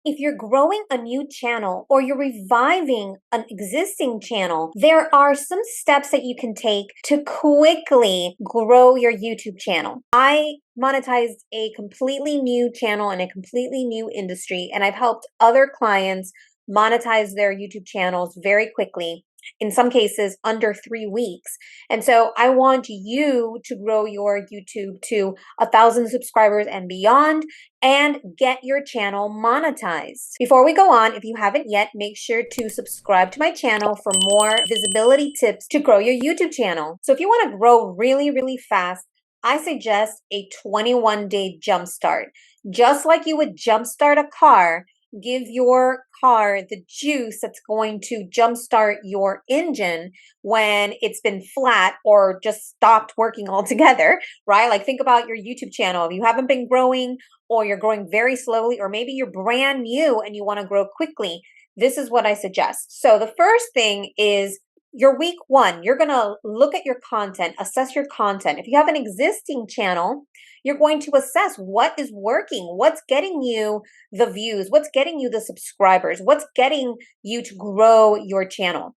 If you're growing a new channel or you're reviving an existing channel, there are some steps that you can take to quickly grow your YouTube channel. I monetized a completely new channel in a completely new industry, and I've helped other clients monetize their YouTube channels very quickly. In some cases, under 3 weeks. And so I want you to grow your YouTube to 1,000 subscribers and beyond and get your channel monetized. Before we go on, if you haven't yet, make sure to subscribe to my channel for more visibility tips to grow your YouTube channel. So if you want to grow really, really fast, I suggest a 21-day jumpstart. Just like you would jumpstart a car, give your car the juice that's going to jumpstart your engine when it's been flat or just stopped working altogether, right? Like think about your YouTube channel. If you haven't been growing or you're growing very slowly, or maybe you're brand new and you want to grow quickly, this is what I suggest. So the first thing is your week one, you're going to look at your content, assess your content. If you have an existing channel, you're going to assess what is working, what's getting you the views, what's getting you the subscribers, what's getting you to grow your channel.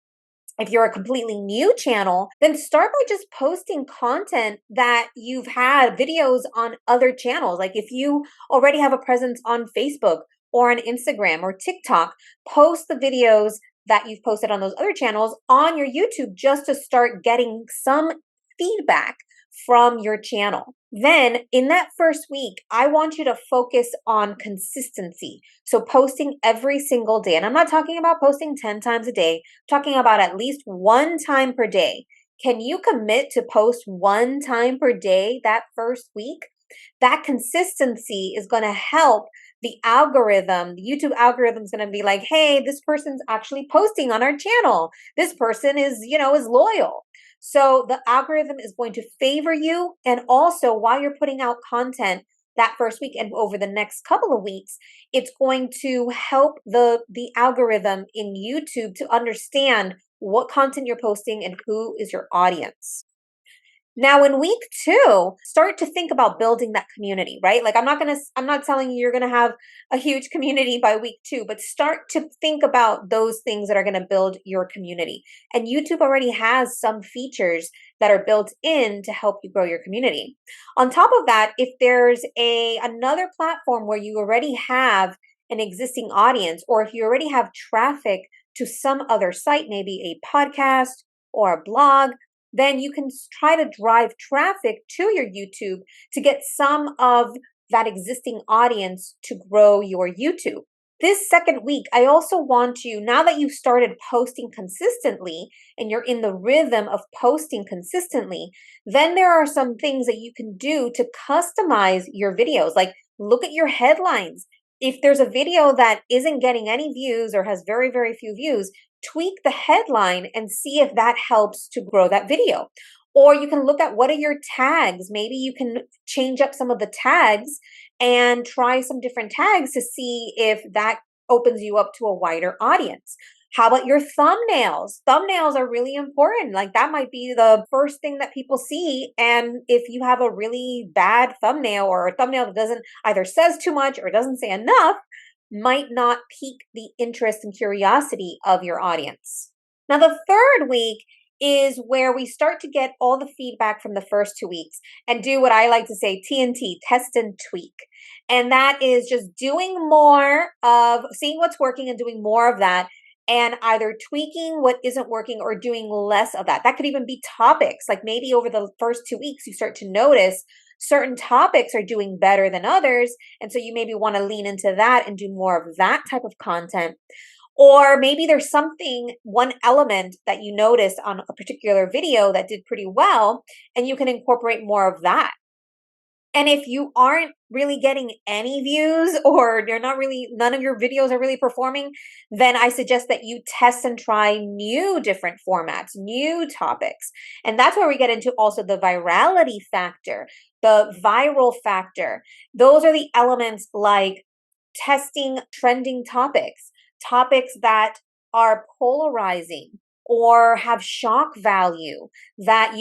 If you're a completely new channel, then start by just posting content that you've had videos on other channels. Like if you already have a presence on Facebook or on Instagram or TikTok, post the videos that you've posted on those other channels on your YouTube just to start getting some feedback from your channel. Then in that first week, I want you to focus on consistency. So posting every single day. And I'm not talking about posting 10 times a day, I'm talking about at least one time per day. Can you commit to post one time per day that first week? That consistency is going to help the algorithm. The YouTube algorithm is going to be like, hey, this person's actually posting on our channel. This person is loyal. So the algorithm is going to favor you. And also while you're putting out content that first week and over the next couple of weeks, it's going to help the algorithm in YouTube to understand what content you're posting and who is your audience. Now in week two, start to think about building that community, right? Like I'm not telling you you're going to have a huge community by week two, but start to think about those things that are going to build your community. And YouTube already has some features that are built in to help you grow your community. On top of that, if there's another platform where you already have an existing audience, or if you already have traffic to some other site, maybe a podcast or a blog, then you can try to drive traffic to your YouTube to get some of that existing audience to grow your YouTube. This second week, I also want you, now that you've started posting consistently and you're in the rhythm of posting consistently, then there are some things that you can do to customize your videos. Like look at your headlines. If there's a video that isn't getting any views or has very, very few views, tweak the headline and see if that helps to grow that video. Or you can look at what are your tags. Maybe you can change up some of the tags and try some different tags to see if that opens you up to a wider audience. How about your thumbnails? Thumbnails are really important. Like that might be the first thing that people see. And if you have a really bad thumbnail or a thumbnail that doesn't either says too much or doesn't say enough, might not pique the interest and curiosity of your audience. Now, the third week is where we start to get all the feedback from the first 2 weeks and do what I like to say, TNT, test and tweak. And that is just doing more of seeing what's working and doing more of that, and either tweaking what isn't working or doing less of that. That could even be topics. Like maybe over the first 2 weeks, you start to notice certain topics are doing better than others. And so you maybe want to lean into that and do more of that type of content. Or maybe there's one element that you noticed on a particular video that did pretty well, and you can incorporate more of that. And if you aren't really getting any views, or none of your videos are really performing, then I suggest that you test and try new different formats, new topics. And that's where we get into also the virality factor, the viral factor. Those are the elements like testing trending topics that are polarizing or have shock value that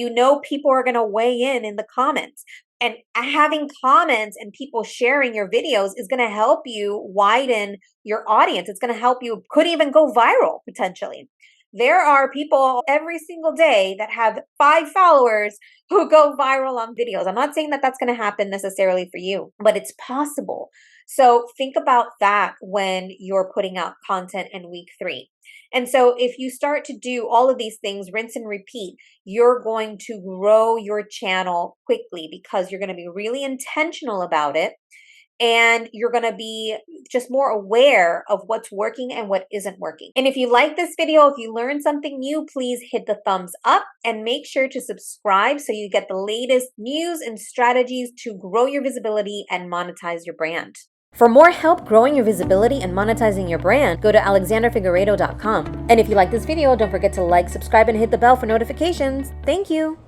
people are going to weigh in the comments. And having comments and people sharing your videos is going to help you widen your audience. It's going to help you, could even go viral potentially. There are people every single day that have 5 followers who go viral on videos. I'm not saying that that's going to happen necessarily for you, but it's possible. So think about that when you're putting out content in week 3. And so if you start to do all of these things, rinse and repeat, you're going to grow your channel quickly because you're going to be really intentional about it. And you're going to be just more aware of what's working and what isn't working. And if you like this video, if you learned something new, please hit the thumbs up and make sure to subscribe so you get the latest news and strategies to grow your visibility and monetize your brand. For more help growing your visibility and monetizing your brand, go to alexanderfigueredo.com. And if you like this video, don't forget to like, subscribe, and hit the bell for notifications. Thank you.